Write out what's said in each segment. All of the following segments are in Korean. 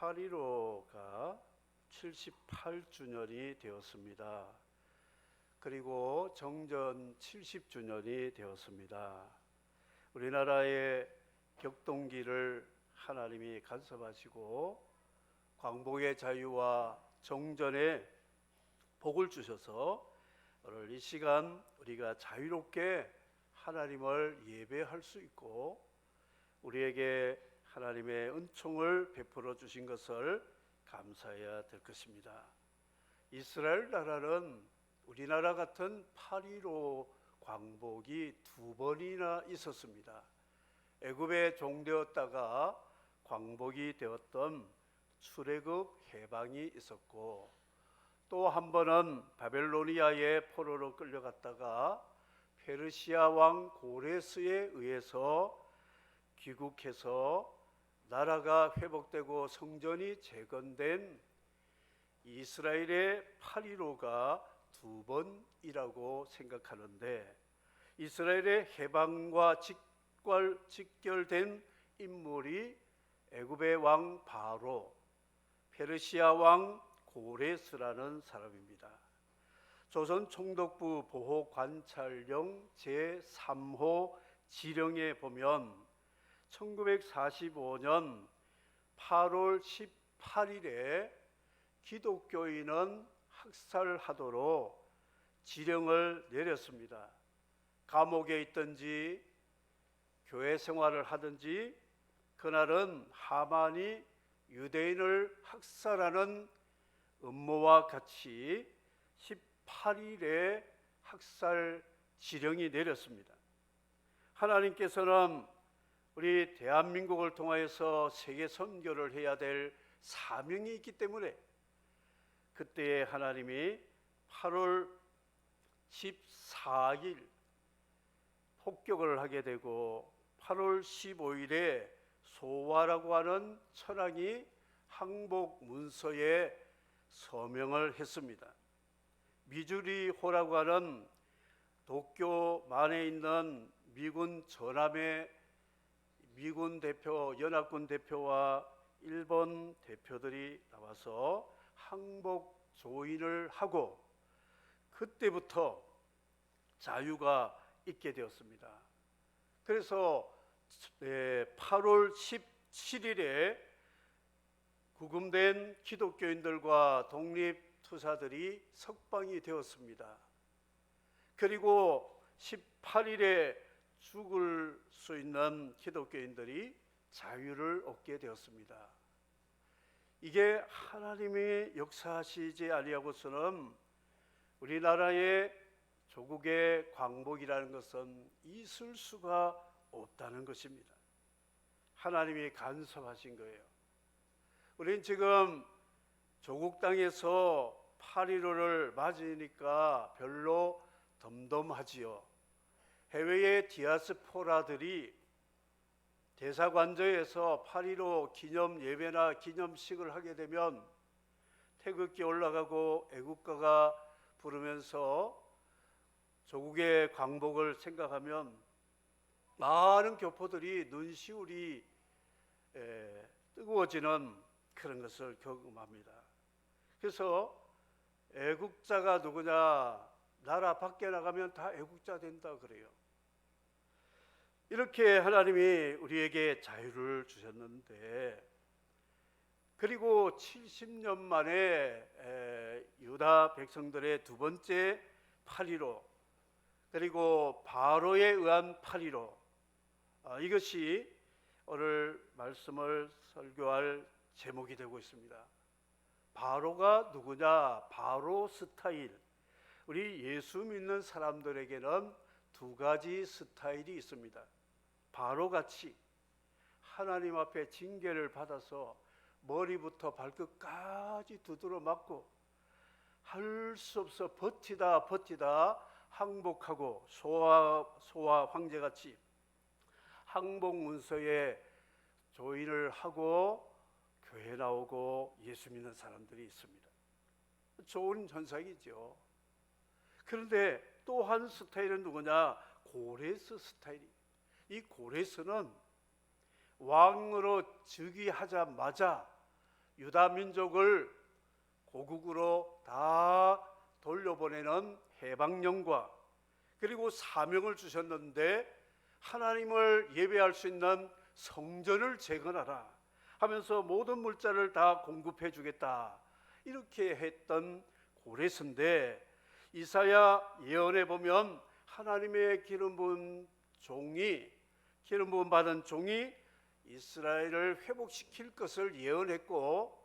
8.15가 78주년이 되었습니다. 그리고 정전 70주년이 되었습니다. 우리나라의 격동기를 하나님이 간섭하시고 광복의 자유와 정전의 복을 주셔서 오늘 이 시간 우리가 자유롭게 하나님을 예배할 수 있고 우리에게 하나님의 은총을 베풀어 주신 것을 감사해야 될 것입니다. 이스라엘 나라는 우리나라 같은 8.15 광복이 2번이나 있었습니다. 애굽에 종되었다가 광복이 되었던 출애굽 해방이 있었고, 또 한 번은 바벨로니아의 포로로 끌려갔다가 페르시아 왕 고레스에 의해서 귀국해서 나라가 회복되고 성전이 재건된 이스라엘의 8.15가 2번이라고 생각하는데, 이스라엘의 해방과 직결된 인물이 애굽의 왕 바로, 페르시아 왕 고레스라는 사람입니다. 조선 총독부 보호관찰령 제3호 지령에 보면 1945년 8월 18일에 기독교인은 학살하도록 지령을 내렸습니다. 감옥에 있든지 교회 생활을 하든지 그날은 하만이 유대인을 학살하는 음모와 같이 18일에 학살 지령이 내렸습니다. 하나님께서는 우리 대한민국을 통하여서 세계 선교를 해야 될 사명이 있기 때문에 그때에 하나님이 8월 14일 폭격을 하게 되고 8월 15일에 소화라고 하는 천황이 항복 문서에 서명을 했습니다. 미주리호라고 하는 도쿄만에 있는 미군 전함의 미군 대표, 연합군 대표와 일본 대표들이 나와서 항복 조인을 하고 그때부터 자유가 있게 되었습니다. 그래서 8월 17일에 구금된 기독교인들과 독립투사들이 석방이 되었습니다. 그리고 18일에 죽을 수 있는 기독교인들이 자유를 얻게 되었습니다. 이게 하나님이 역사하시지 아니하고서는 우리나라의 조국의 광복이라는 것은 있을 수가 없다는 것입니다. 하나님이 간섭하신 거예요. 우리는 지금 조국 땅에서 8.15를 맞으니까 별로 덤덤하지요. 해외의 디아스포라들이 대사관저에서 8.15 기념 예배나 기념식을 하게 되면 태극기 올라가고 애국가가 부르면서 조국의 광복을 생각하면 많은 교포들이 눈시울이 뜨거워지는 그런 것을 경험합니다. 그래서 애국자가 누구냐, 나라 밖에 나가면 다 애국자 된다 그래요. 이렇게 하나님이 우리에게 자유를 주셨는데, 그리고 70년 만에 유다 백성들의 두 번째 8.15, 그리고 바로에 의한 8.15, 이것이 오늘 말씀을 설교할 제목이 되고 있습니다. 바로가 누구냐? 바로 스타일. 우리 예수 믿는 사람들에게는 두 가지 스타일이 있습니다. 바로같이 하나님 앞에 징계를 받아서 머리부터 발끝까지 두드러 맞고 할 수 없어 버티다 항복하고 소아 황제같이 항복 문서에 조인을 하고 교회 나오고 예수 믿는 사람들이 있습니다. 좋은 현상이죠. 그런데 또 한 스타일은 누구냐? 고레스 스타일이. 이 고레스는 왕으로 즉위하자마자 유다 민족을 고국으로 다 돌려보내는 해방령과 그리고 사명을 주셨는데 하나님을 예배할 수 있는 성전을 재건하라 하면서 모든 물자를 다 공급해 주겠다 이렇게 했던 고레스인데, 이사야 예언에 보면 하나님의 기름 부은 받은 종이 이스라엘을 회복시킬 것을 예언했고,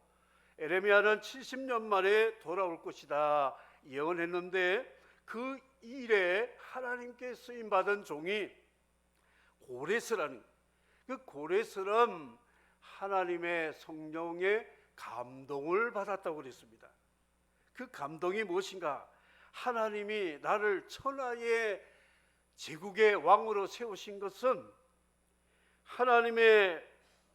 에레미야는 70년 만에 돌아올 것이다 예언했는데, 그 일에 하나님께 쓰임 받은 종이 고레스라는, 그 고레스는 하나님의 성령의 감동을 받았다고 그랬습니다. 그 감동이 무엇인가? 하나님이 나를 천하의 제국의 왕으로 세우신 것은 하나님의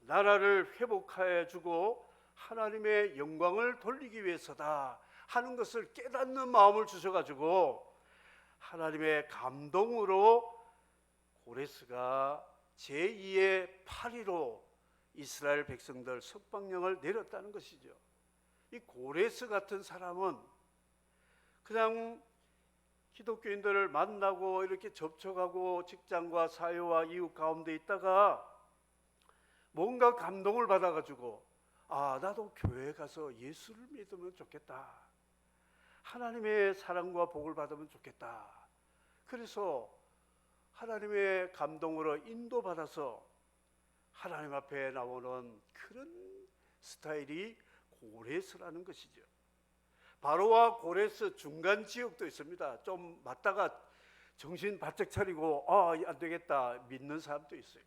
나라를 회복하여 주고 하나님의 영광을 돌리기 위해서다 하는 것을 깨닫는 마음을 주셔가지고 하나님의 감동으로 고레스가 제2의 파리로 이스라엘 백성들 석방령을 내렸다는 것이죠. 이 고레스 같은 사람은 그냥 기독교인들을 만나고 이렇게 접촉하고 직장과 사회와 이웃 가운데 있다가 뭔가 감동을 받아가지고 나도 교회 가서 예수를 믿으면 좋겠다, 하나님의 사랑과 복을 받으면 좋겠다. 그래서 하나님의 감동으로 인도받아서 하나님 앞에 나오는 그런 스타일이 고레스라는 것이죠. 바로와 고레스 중간 지역도 있습니다. 좀 맞다가 정신 바짝 차리고 안 되겠다 믿는 사람도 있어요.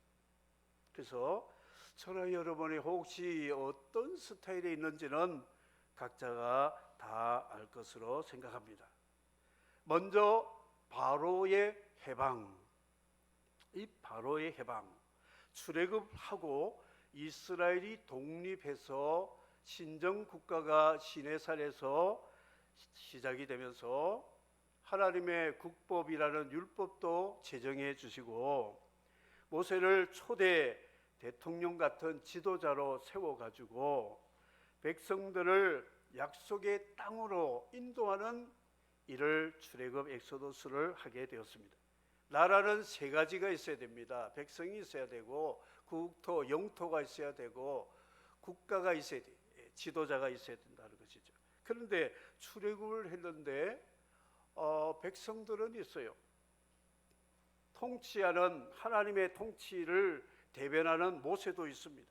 그래서 저는 여러분이 혹시 어떤 스타일에 있는지는 각자가 다 알 것으로 생각합니다. 먼저 바로의 해방. 이 바로의 해방, 출애굽하고 이스라엘이 독립해서 신정국가가 시내산에서 시작이 되면서 하나님의 국법이라는 율법도 제정해 주시고 모세를 초대 대통령 같은 지도자로 세워가지고 백성들을 약속의 땅으로 인도하는 일을 출애굽 엑소더스를 하게 되었습니다. 나라는 세 가지가 있어야 됩니다. 백성이 있어야 되고 국토, 영토가 있어야 되고 국가가 있어야 돼, 지도자가 있어야 된다는 것이죠. 그런데 출애굽을 했는데 백성들은 있어요. 통치하는 하나님의 통치를 대변하는 모세도 있습니다.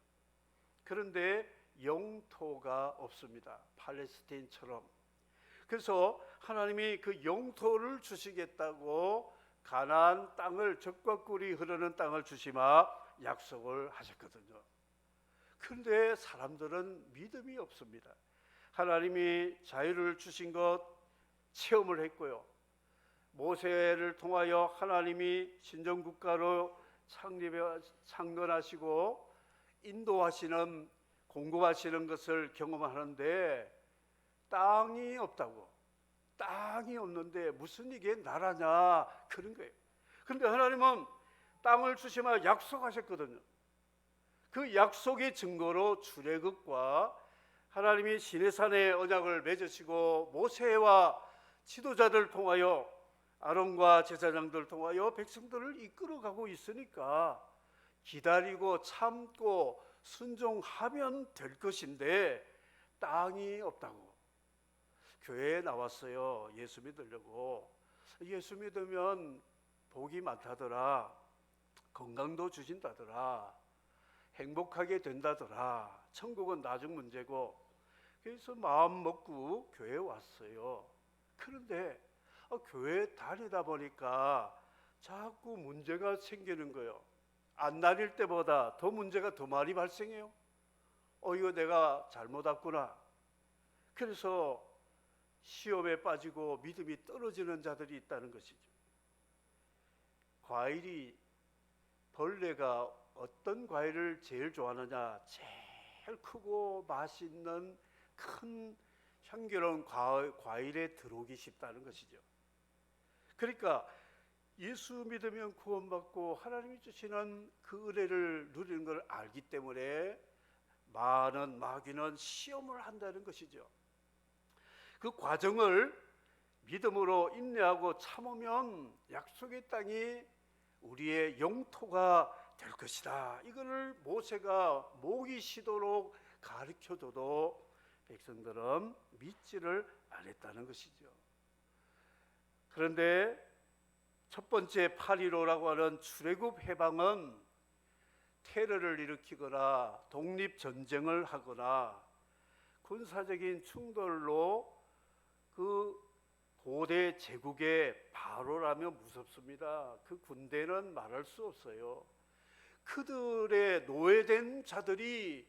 그런데 영토가 없습니다. 팔레스타인처럼. 그래서 하나님이 그 영토를 주시겠다고 가나안 땅을, 젖과 꿀이 흐르는 땅을 주시마 약속을 하셨거든요. 그런데 사람들은 믿음이 없습니다. 하나님이 자유를 주신 것 체험을 했고요. 모세를 통하여 하나님이 신정국가로 창건하시고 인도하시는, 공급하시는 것을 경험하는데 땅이 없다고. 땅이 없는데 무슨 이게 나라냐 그런 거예요. 그런데 하나님은 땅을 주시마 약속하셨거든요. 그 약속의 증거로 출애굽과 하나님이 시내산에 언약을 맺으시고 모세와 지도자들 통하여 아론과 제사장들 통하여 백성들을 이끌어가고 있으니까 기다리고 참고 순종하면 될 것인데 땅이 없다고. 교회에 나왔어요. 예수 믿으려고. 예수 믿으면 복이 많다더라, 건강도 주신다더라, 행복하게 된다더라, 천국은 나중 문제고. 그래서 마음 먹고 교회에 왔어요. 그런데 교회 다니다 보니까 자꾸 문제가 생기는 거예요. 안 다닐 때보다 더 문제가 더 많이 발생해요. 이거 내가 잘못 왔구나. 그래서 시험에 빠지고 믿음이 떨어지는 자들이 있다는 것이죠. 과일이, 벌레가 어떤 과일을 제일 좋아하느냐? 제일 크고 맛있는 큰 향기로운 과일에 들어오기 쉽다는 것이죠. 그러니까 예수 믿으면 구원받고 하나님이 주시는 그 은혜를 누리는 걸 알기 때문에 많은 마귀는 시험을 한다는 것이죠. 그 과정을 믿음으로 인내하고 참으면 약속의 땅이 우리의 영토가 될 것이다. 이거를 모세가 모기 시도록 가르쳐줘도 백성들은 믿지를 않았다는 것이죠. 그런데 첫 번째 8.15라고 하는 출애굽 해방은 테러를 일으키거나 독립전쟁을 하거나 군사적인 충돌로 그 고대 제국의 바로라면 무섭습니다. 그 군대는 말할 수 없어요. 그들의 노예된 자들이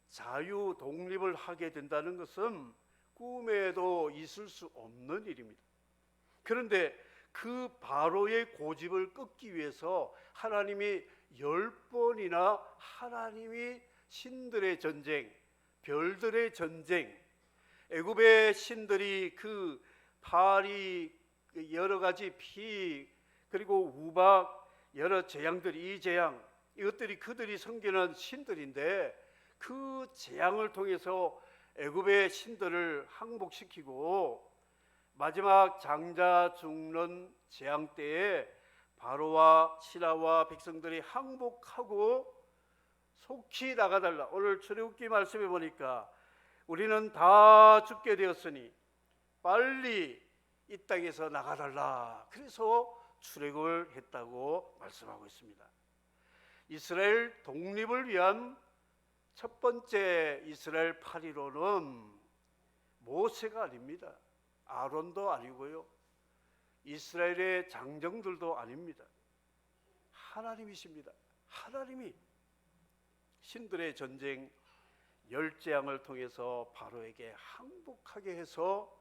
자유 독립을 하게 된다는 것은 꿈에도 있을 수 없는 일입니다. 그런데 그 바로의 고집을 끊기 위해서 하나님이 10번이나 하나님이 신들의 전쟁, 별들의 전쟁, 애굽의 신들이 그 파리, 여러 가지 피, 그리고 우박, 여러 재앙들이, 이 재앙, 이것들이 그들이 섬기는 신들인데 그 재앙을 통해서 애굽의 신들을 항복시키고 마지막 장자 죽는 재앙 때에 바로와 신하와 백성들이 항복하고 속히 나가달라. 오늘 출애굽기 말씀해 보니까 우리는 다 죽게 되었으니 빨리 이 땅에서 나가달라. 그래서 출애굽을 했다고 말씀하고 있습니다. 이스라엘 독립을 위한 첫 번째 이스라엘 8.15는 모세가 아닙니다. 아론도 아니고요. 이스라엘의 장정들도 아닙니다. 하나님이십니다. 하나님이 신들의 전쟁 열재앙을 통해서 바로에게 항복하게 해서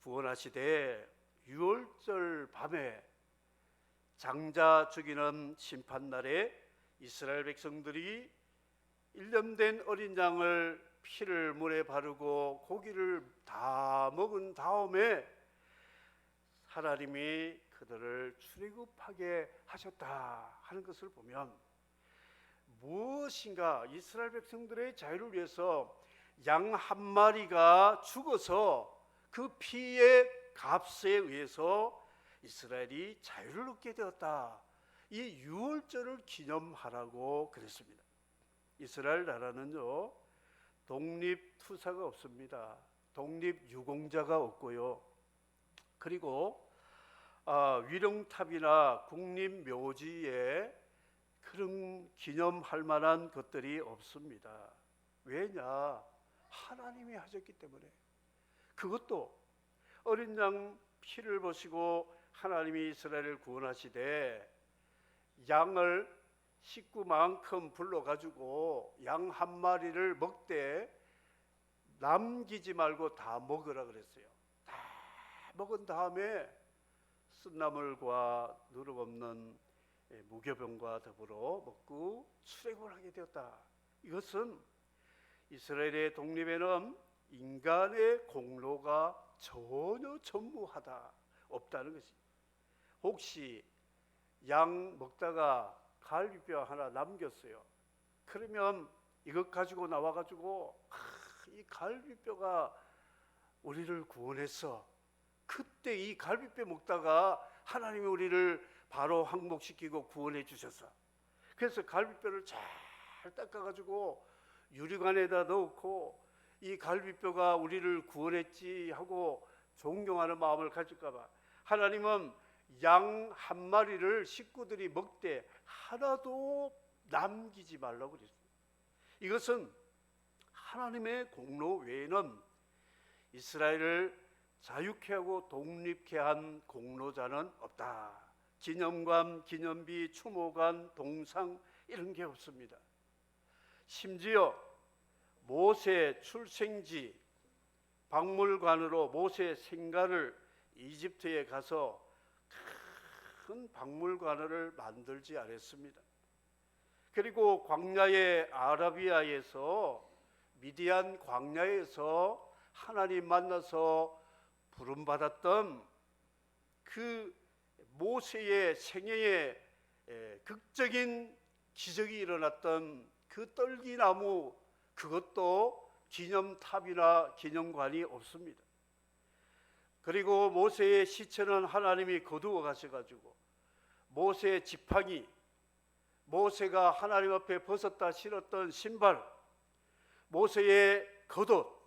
구원하시되 유월절 밤에 장자 죽이는 심판날에 이스라엘 백성들이 일념된 어린 양을 피를 물에 바르고 고기를 다 먹은 다음에 하나님이 그들을 출애굽하게 하셨다 하는 것을 보면 무엇인가 이스라엘 백성들의 자유를 위해서 양 한 마리가 죽어서 그 피의 값에 의해서 이스라엘이 자유를 얻게 되었다. 이 유월절을 기념하라고 그랬습니다. 이스라엘 나라는요 독립투사가 없습니다. 독립유공자가 없고요. 그리고 위령탑이나 국립묘지에 그런 기념할 만한 것들이 없습니다. 왜냐? 하나님이 하셨기 때문에. 그것도 어린 양 피를 보시고 하나님이 이스라엘을 구원하시되 양을 식구만큼 불러가지고 양 한 마리를 먹되 남기지 말고 다 먹으라 그랬어요. 다 먹은 다음에 쓴나물과 누룩 없는 무교병과 더불어 먹고 출애굽을 하게 되었다. 이것은 이스라엘의 독립에는 인간의 공로가 전혀 전무하다 없다는 것입니다. 혹시 양 먹다가 갈비뼈 하나 남겼어요. 그러면 이것 가지고 나와가지고 이 갈비뼈가 우리를 구원했어. 그때 이 갈비뼈 먹다가 하나님이 우리를 바로 항복시키고 구원해 주셨어. 그래서 갈비뼈를 잘 닦아가지고 유리관에다 넣고 이 갈비뼈가 우리를 구원했지 하고 존경하는 마음을 가질까봐 하나님은 양 한 마리를 식구들이 먹되 하나도 남기지 말라고 그랬어요. 이것은 하나님의 공로 외에는 이스라엘을 자유케 하고 독립케 한 공로자는 없다. 기념관, 기념비, 추모관, 동상 이런 게 없습니다. 심지어 모세 출생지 박물관으로 모세 생가를 이집트에 가서 큰 박물관을 만들지 않았습니다. 그리고 광야의 아라비아에서 미디안 광야에서 하나님 만나서 부름받았던 그 모세의 생애에 극적인 기적이 일어났던 그 떨기나무 그것도 기념탑이나 기념관이 없습니다. 그리고 모세의 시체는 하나님이 거두어 가셔가지고 모세의 지팡이, 모세가 하나님 앞에 벗었다 신었던 신발, 모세의 겉옷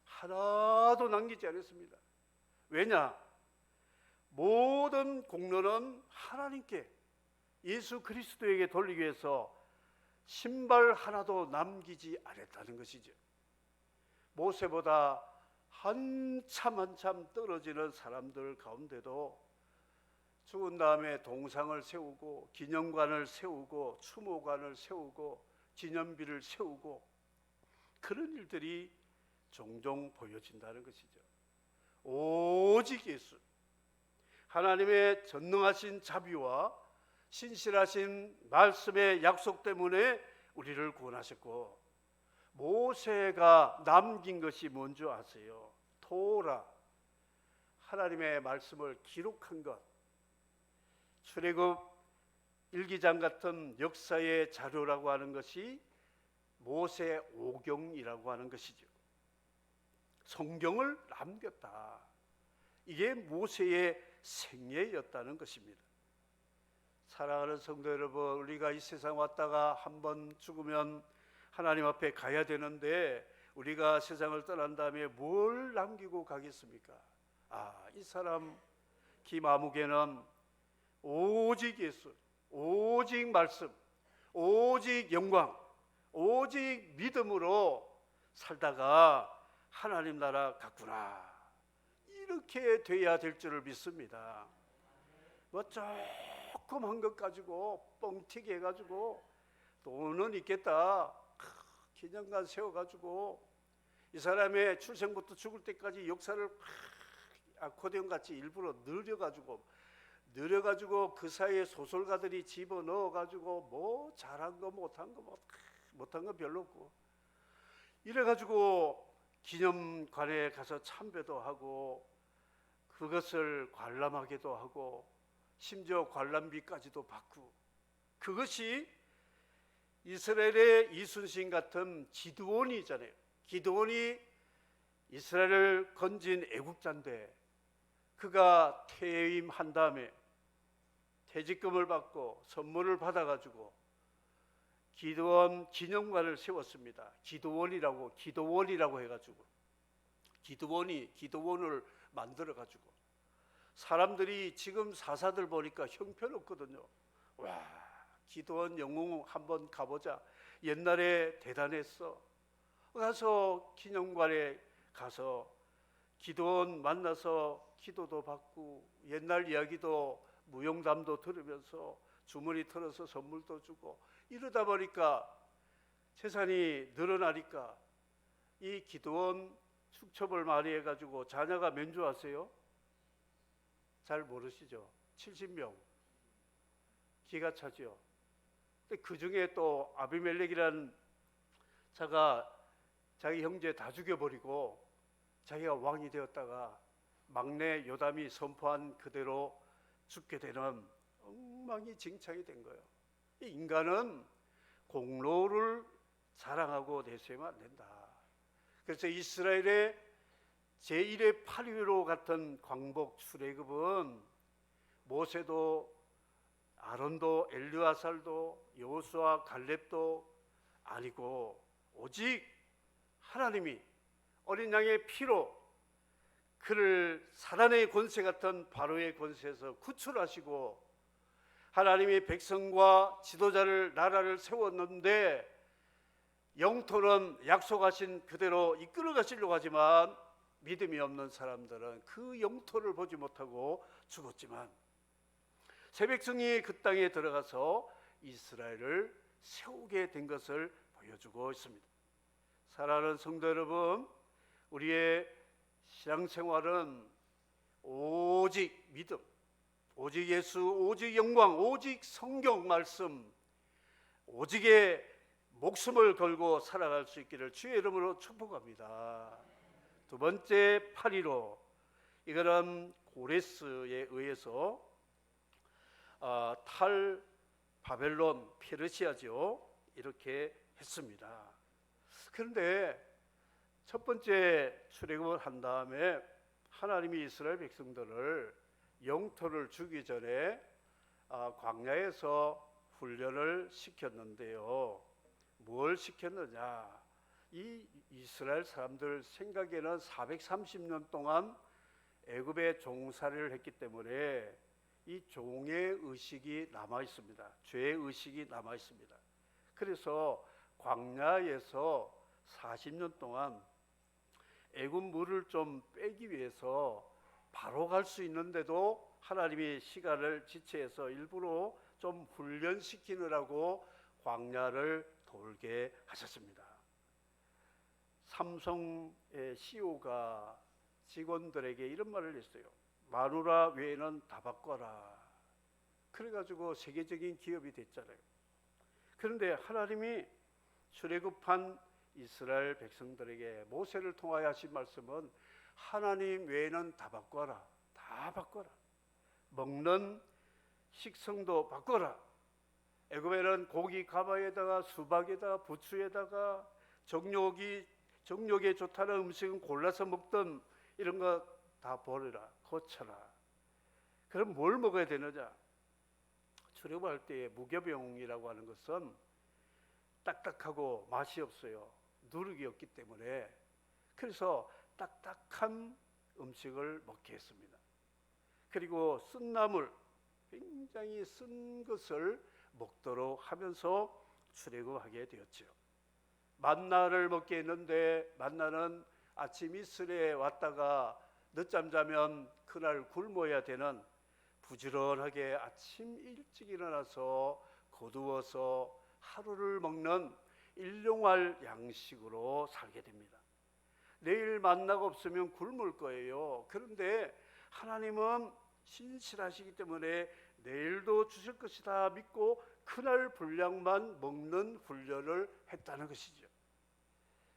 하나도 남기지 않았습니다. 왜냐? 모든 공로는 하나님께, 예수 그리스도에게 돌리기 위해서 신발 하나도 남기지 않았다는 것이죠. 모세보다 한참 떨어지는 사람들 가운데도 죽은 다음에 동상을 세우고 기념관을 세우고 추모관을 세우고 기념비를 세우고 그런 일들이 종종 보여진다는 것이죠. 오직 예수, 하나님의 전능하신 자비와 신실하신 말씀의 약속 때문에 우리를 구원하셨고, 모세가 남긴 것이 뭔지 아세요? 토라, 하나님의 말씀을 기록한 것. 출애굽 일기장 같은 역사의 자료라고 하는 것이 모세 오경이라고 하는 것이죠. 성경을 남겼다. 이게 모세의 생애였다는 것입니다. 사랑하는 성도 여러분, 우리가 이 세상 왔다가 한번 죽으면 하나님 앞에 가야 되는데 우리가 세상을 떠난 다음에 뭘 남기고 가겠습니까? 이 사람 김아무개는 오직 예수, 오직 말씀, 오직 영광, 오직 믿음으로 살다가 하나님 나라 갔구나, 이렇게 돼야 될 줄을 믿습니다. 뭐 조금 한 것 가지고 뻥튀기 해가지고 돈은 있겠다, 기념관 세워가지고 이 사람의 출생부터 죽을 때까지 역사를 아코디언 같이 일부러 늘려가지고 그 사이에 소설가들이 집어넣어가지고 뭐 잘한 거 못한 거 별로 없고, 이래가지고 기념관에 가서 참배도 하고 그것을 관람하기도 하고 심지어 관람비까지도 받고, 그것이 이스라엘의 이순신 같은 기드온이잖아요. 기드온이 이스라엘을 건진 애국자인데 그가 퇴임한 다음에 퇴직금을 받고 선물을 받아가지고 기드온 기념관을 세웠습니다. 기드온이라고 해가지고 기드온이 기드온을 만들어가지고 사람들이 지금 사사들 보니까 형편없거든요. 와, 기드온 영웅 한번 가보자. 옛날에 대단했어. 가서 기념관에 가서 기드온 만나서 기도도 받고 옛날 이야기도 무용담도 들으면서 주머니 털어서 선물도 주고, 이러다 보니까 재산이 늘어나니까 이 기드온 축첩을 많이 해가지고 자녀가 몇 줄 아세요? 잘 모르시죠? 70명. 기가 차죠. 근데 그 중에 또 아비멜렉이라는 자가 자기 형제 다 죽여버리고 자기가 왕이 되었다가 막내 요담이 선포한 그대로 죽게 되는 엉망이징창이 된 거예요. 이 인간은 공로를 자랑하고 내세우면 안 된다. 그래서 이스라엘의 제1의 8위로 같은 광복 출애굽은 모세도 아론도 엘르아살도 여호수아 갈렙도 아니고 오직 하나님이 어린 양의 피로 그를 사단의 권세 같은 바로의 권세에서 구출하시고 하나님이 백성과 지도자를 나라를 세웠는데 영토는 약속하신 그대로 이끌어 가시려고 하지만 믿음이 없는 사람들은 그 영토를 보지 못하고 죽었지만 새 백성이 그 땅에 들어가서 이스라엘을 세우게 된 것을 보여주고 있습니다. 사랑하는 성도 여러분, 우리의 신앙생활은 오직 믿음, 오직 예수, 오직 영광, 오직 성경 말씀, 오직의 목숨을 걸고 살아갈 수 있기를 주의 이름으로 축복합니다. 두 번째 8위로, 이거는 고레스에 의해서 탈 바벨론 페르시아죠, 이렇게 했습니다. 그런데 첫 번째 출애굽을 한 다음에 하나님이 이스라엘 백성들을 영토를 주기 전에 광야에서 훈련을 시켰는데요. 뭘 시켰느냐? 이 이스라엘 사람들 생각에는 430년 동안 애굽에 종살이를 했기 때문에 이 종의 의식이 남아 있습니다. 죄의 의식이 남아 있습니다. 그래서 광야에서 40년 동안 애굽 물을 좀 빼기 위해서 바로 갈 수 있는데도 하나님이 시간을 지체해서 일부러 좀 훈련시키느라고 광야를 돌게 하셨습니다. 삼성의 CEO가 직원들에게 이런 말을 했어요. 마누라 외에는 다 바꿔라. 그래가지고 세계적인 기업이 됐잖아요. 그런데 하나님이 출애굽한 이스라엘 백성들에게 모세를 통하여 하신 말씀은 하나님 외에는 다 바꿔라. 다 바꿔라. 먹는 식성도 바꿔라. 애굽에는 고기 가마에다가 수박에다가 부추에다가 정력에 좋다는 음식은 골라서 먹던 이런 거 다 버려라. 고쳐라. 그럼 뭘 먹어야 되느냐? 출애굽할 때의 무교병이라고 하는 것은 딱딱하고 맛이 없어요. 누룩이 없기 때문에. 그래서 딱딱한 음식을 먹게 했습니다. 그리고 쓴 나물, 굉장히 쓴 것을 먹도록 하면서 출애굽하게 되었죠. 만나를 먹게 했는데 만나는 아침 이슬에 왔다가 늦잠 자면 그날 굶어야 되는 부지런하게 아침 일찍 일어나서 거두어서 하루를 먹는 일용할 양식으로 살게 됩니다. 내일 만나가 없으면 굶을 거예요. 그런데 하나님은 신실하시기 때문에 내일도 주실 것이다 믿고 그날 분량만 먹는 훈련을 했다는 것이죠.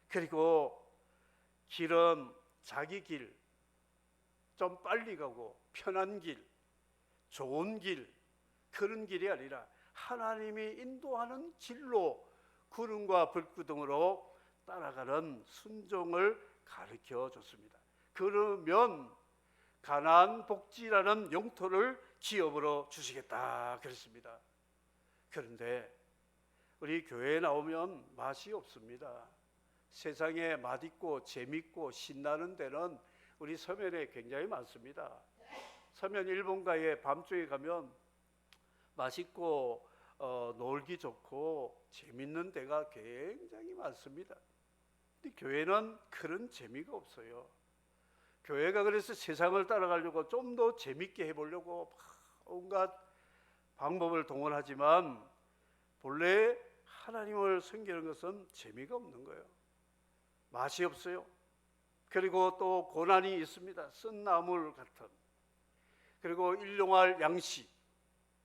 그리고 길은 자기 길, 좀 빨리 가고 편한 길, 좋은 길, 그런 길이 아니라 하나님이 인도하는 길로 구름과 불구덩으로 따라가는 순종을 가르쳐 줬습니다. 그러면 가나안 복지라는 영토를 기업으로 주시겠다 그랬습니다. 그런데 우리 교회에 나오면 맛이 없습니다. 세상에 맛있고 재밌고 신나는 데는 우리 서면에 굉장히 많습니다. 서면 일본가에 밤중에 가면 맛있고 놀기 좋고 재밌는 데가 굉장히 많습니다. 근데 교회는 그런 재미가 없어요. 교회가 그래서 세상을 따라가려고 좀 더 재밌게 해보려고 온갖 방법을 동원하지만 본래 하나님을 섬기는 것은 재미가 없는 거예요. 맛이 없어요. 그리고 또 고난이 있습니다. 쓴 나물 같은. 그리고 일용할 양식.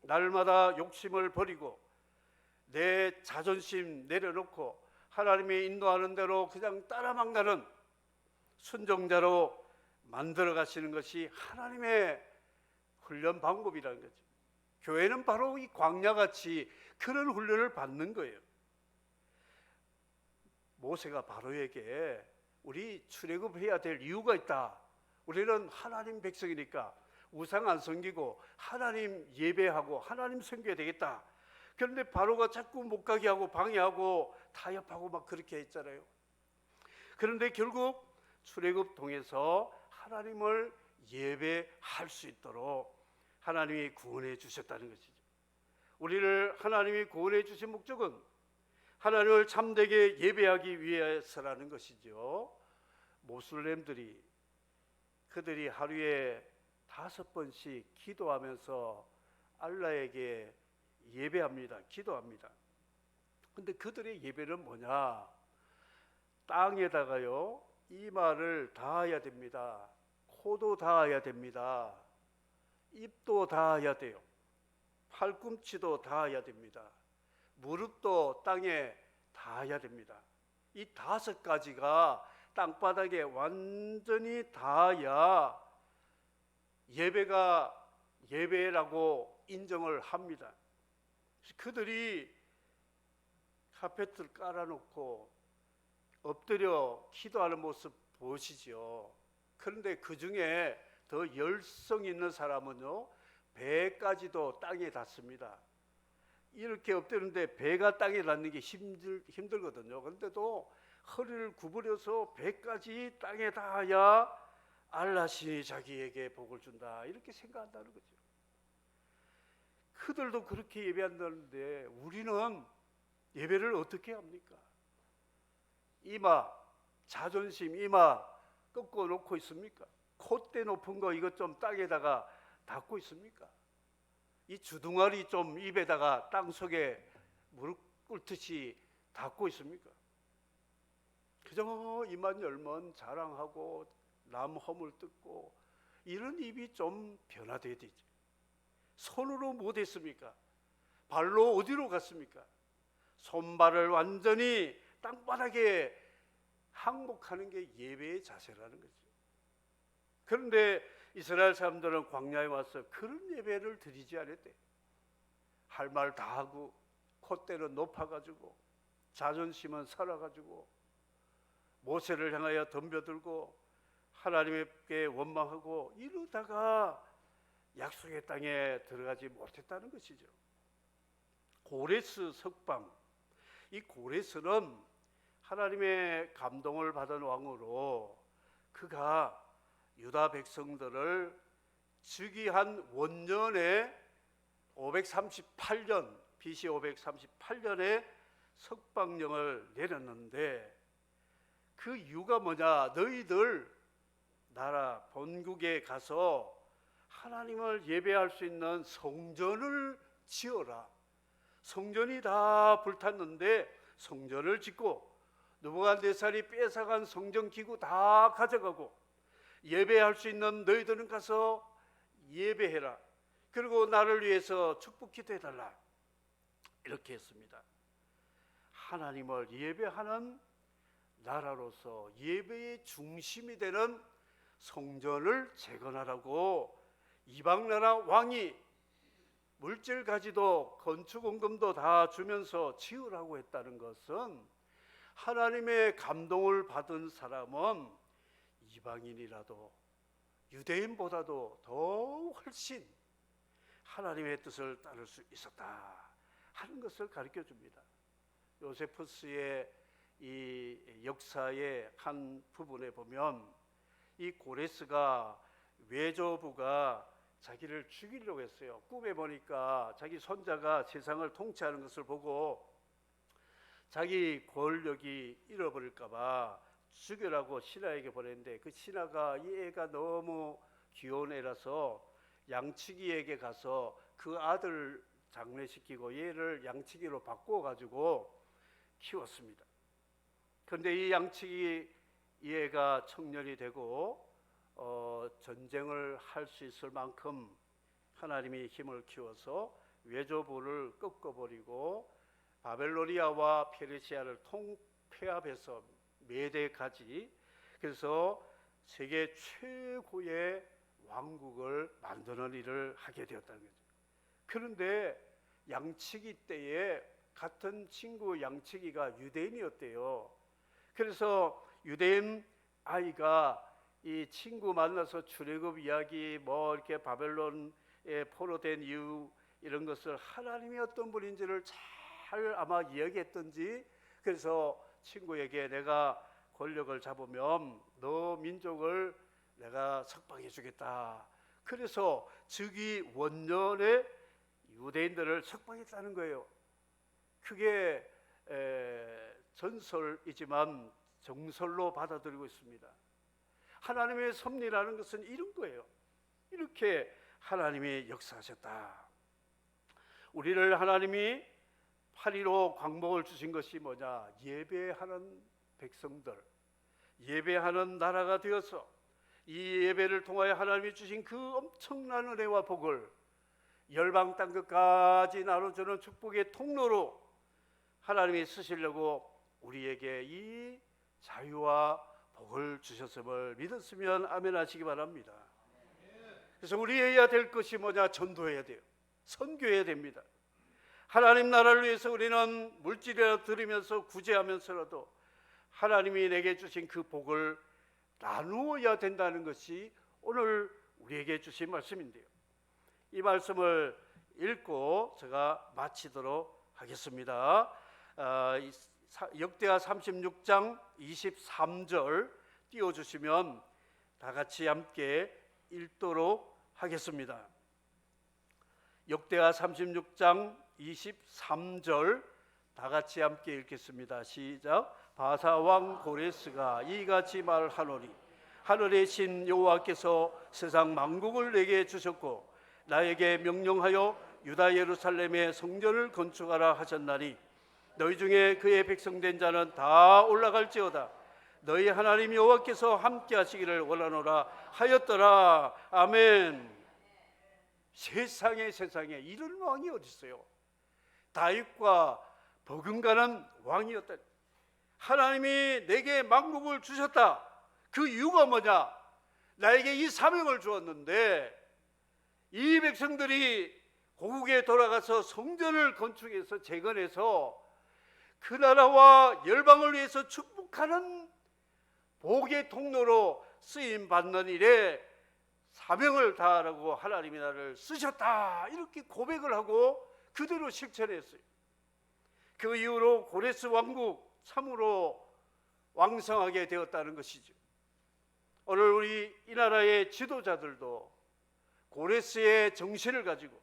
날마다 욕심을 버리고 내 자존심 내려놓고 하나님이 인도하는 대로 그냥 따라만 가는 순종자로 만들어 가시는 것이 하나님의 훈련 방법이라는 거죠. 교회는 바로 이 광야같이 그런 훈련을 받는 거예요. 모세가 바로에게 우리 출애굽해야 될 이유가 있다. 우리는 하나님 백성이니까 우상 안 섬기고 하나님 예배하고 하나님 섬겨야 되겠다. 그런데 바로가 자꾸 못 가게 하고 방해하고 타협하고 막 그렇게 했잖아요. 그런데 결국 출애굽 통해서 하나님을 예배할 수 있도록 하나님이 구원해 주셨다는 것이죠. 우리를 하나님이 구원해 주신 목적은 하나님을 참되게 예배하기 위해서라는 것이죠. 모슬렘들이 그들이 하루에 5번씩 기도하면서 알라에게 예배합니다. 기도합니다. 근데 그들의 예배는 뭐냐? 땅에다가요 이마를 닿아야 됩니다. 코도 닿아야 됩니다. 입도 닿아야 돼요. 팔꿈치도 닿아야 됩니다. 무릎도 땅에 닿아야 됩니다. 이 5가지가 땅바닥에 완전히 닿아야 예배가 예배라고 인정을 합니다. 그들이 카페트를 깔아놓고 엎드려 기도하는 모습 보시죠. 그런데 그 중에 더 열성 있는 사람은요, 배까지도 땅에 닿습니다. 이렇게 엎드리는데 배가 땅에 닿는 게 힘들거든요. 그런데도 허리를 구부려서 배까지 땅에 닿아야 알라신이 자기에게 복을 준다, 이렇게 생각한다는 거죠. 그들도 그렇게 예배한다는데 우리는 예배를 어떻게 합니까? 이마, 자존심 이마 꺾어 놓고 있습니까? 콧대 높은 거 이것 좀 땅에다가 닿고 있습니까? 이 주둥아리 좀 입에다가 땅 속에 무릎 꿇듯이 닿고 있습니까? 그저 입만 열면 자랑하고 남 허물 뜯고 이런 입이 좀 변화돼야 되지. 손으로 못 했습니까? 발로 어디로 갔습니까? 손발을 완전히 땅바닥에 항복하는 게 예배의 자세라는 거죠. 그런데 이스라엘 사람들은 광야에 와서 그런 예배를 드리지 않았대. 할 말 다 하고 콧대는 높아가지고 자존심은 살아가지고 모세를 향하여 덤벼들고 하나님께 원망하고 이러다가 약속의 땅에 들어가지 못했다는 것이죠. 고레스 석방, 이 고레스는 하나님의 감동을 받은 왕으로 그가 유다 백성들을 즉위한 원년에 538년 BC 538년에 석방령을 내렸는데 그 이유가 뭐냐? 너희들 나라 본국에 가서 하나님을 예배할 수 있는 성전을 지어라. 성전이 다 불탔는데 성전을 짓고 느부갓네살이 뺏어간 성전 기구 다 가져가고 예배할 수 있는 너희들은 가서 예배해라. 그리고 나를 위해서 축복 기도해달라. 이렇게 했습니다. 하나님을 예배하는 나라로서 예배의 중심이 되는 성전을 재건하라고 이방 나라 왕이 물질 가지도 건축원금도 다 주면서 지으라고 했다는 것은 하나님의 감동을 받은 사람은 이방인이라도 유대인보다도 더 훨씬 하나님의 뜻을 따를 수 있었다 하는 것을 가르쳐 줍니다. 요세푸스의 이 역사의 한 부분에 보면 이 고레스가 외조부가 자기를 죽이려고 했어요. 꿈에 보니까 자기 손자가 세상을 통치하는 것을 보고 자기 권력이 잃어버릴까 봐 죽여라고 신하에게 보냈는데 그 신하가 이 애가 너무 귀여운 애라서 양치기에게 가서 그 아들 장례시키고 얘를 양치기로 바꿔가지고 키웠습니다. 그런데 이 양치기 얘가 청년이 되고 전쟁을 할 수 있을 만큼 하나님이 힘을 키워서 외조부를 꺾어버리고 바벨로니아와 페르시아를 통폐합해서 메대까지, 그래서 세계 최고의 왕국을 만드는 일을 하게 되었다는 거죠. 그런데 양치기 때에 같은 친구 양치기가 유대인이었대요. 그래서 유대인 아이가 이 친구 만나서 출애굽 이야기 뭐 이렇게 바벨론에 포로된 이유 이런 것을 하나님이 어떤 분인지를 잘 아마 이야기했던지, 그래서 친구에게 내가 권력을 잡으면 너 민족을 내가 석방해 주겠다. 그래서 즉위 원년에 유대인들을 석방했다는 거예요. 그게 전설이지만 정설로 받아들이고 있습니다. 하나님의 섭리라는 것은 이런 거예요. 이렇게 하나님이 역사하셨다. 우리를 하나님이 8.15 광복을 주신 것이 뭐냐? 예배하는 백성들, 예배하는 나라가 되어서 이 예배를 통하여 하나님이 주신 그 엄청난 은혜와 복을 열방 땅 끝까지 나눠주는 축복의 통로로 하나님이 쓰시려고 우리에게 이 자유와 복을 주셨음을 믿었으면 아멘 하시기 바랍니다. 그래서 우리 해야 될 것이 뭐냐? 전도해야 돼요. 선교해야 됩니다. 하나님 나라를 위해서 우리는 물질이라도 드리면서 구제하면서라도 하나님이 내게 주신 그 복을 나누어야 된다는 것이 오늘 우리에게 주신 말씀인데요. 이 말씀을 읽고 제가 마치도록 하겠습니다. 역대하 36장 23절 띄워주시면 다 같이 함께 읽도록 하겠습니다. 역대하 36장 23절 다 같이 함께 읽겠습니다. 시작. 바사 왕 고레스가 이같이 말하노니 하늘의 신 여호와께서 세상 만국을 내게 주셨고 나에게 명령하여 유다 예루살렘에 성전을 건축하라 하셨나니 너희 중에 그의 백성된 자는 다 올라갈지어다. 너희 하나님 여호와께서 함께 하시기를 원하노라 하였더라. 아멘. 세상에 이런 왕이 어디 있어요? 다윗과 버금가는 왕이었다. 하나님이 내게 만국을 주셨다. 그 이유가 뭐냐? 나에게 이 사명을 주었는데 이 백성들이 고국에 돌아가서 성전을 건축해서 재건해서 그 나라와 열방을 위해서 축복하는 복의 통로로 쓰임 받는 일에 사명을 다하라고 하나님이 나를 쓰셨다. 이렇게 고백을 하고 그대로 실천했어요. 그 이후로 고레스 왕국 참으로 왕성하게 되었다는 것이죠. 오늘 우리 이 나라의 지도자들도 고레스의 정신을 가지고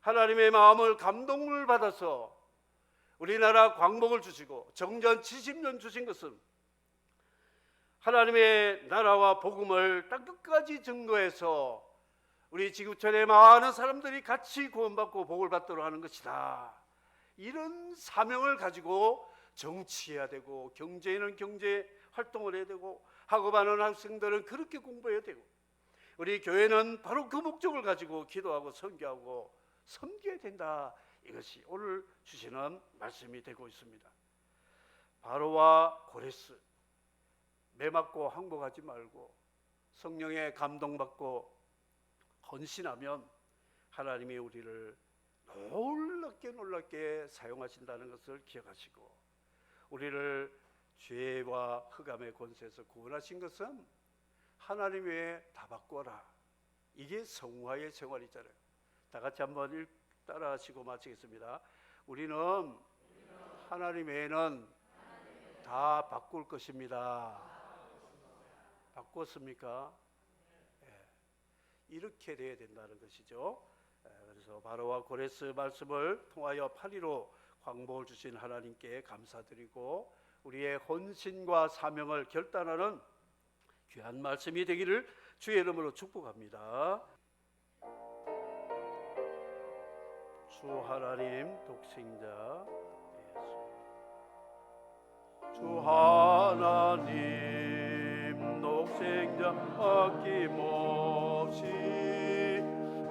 하나님의 마음을 감동을 받아서 우리나라 광복을 주시고 정전 70년 주신 것은 하나님의 나라와 복음을 땅끝까지 증거해서 우리 지구촌의 많은 사람들이 같이 구원받고 복을 받도록 하는 것이다. 이런 사명을 가지고 정치해야 되고 경제에는 경제 활동을 해야 되고 학업하는 학생들은 그렇게 공부해야 되고 우리 교회는 바로 그 목적을 가지고 기도하고 선교하고 섬겨야 된다. 이것이 오늘 주시는 말씀이 되고 있습니다. 바로와 고레스 매맞고 항복하지 말고 성령의 감동받고 헌신하면 하나님이 우리를 놀랍게 사용하신다는 것을 기억하시고 우리를 죄와 흑암의 권세에서 구원하신 것은 하나님 외에 다 바꾸어라. 이게 성화의 생활이잖아요. 다 같이 한번 따라하시고 마치겠습니다. 우리는 하나님 외에는 다 바꿀 것입니다. 바꿨습니까? 이렇게 돼야 된다는 것이죠. 그래서 바로와 고레스 말씀을 통하여 8.15 광복을 주신 하나님께 감사드리고 우리의 헌신과 사명을 결단하는 귀한 말씀이 되기를 주의 이름으로 축복합니다. 주 하나님 독생자 예수, 주 하나님 독생자 아낌없이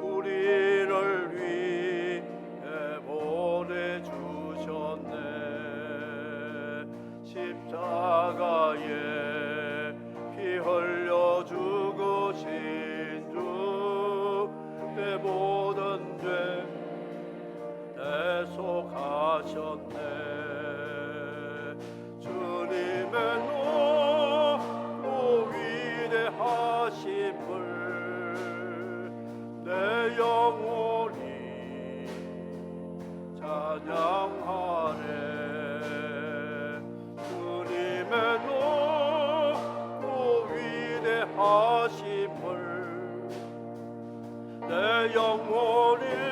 우리를 위해 보내주셨네. 십자가에 피 흘려 죽으신 주 내 모든 죄 대속하셨네. 주님의 높고 위대하심을 내 영혼이 찬양하네. 주님의 높고 위대하심을 내 영혼이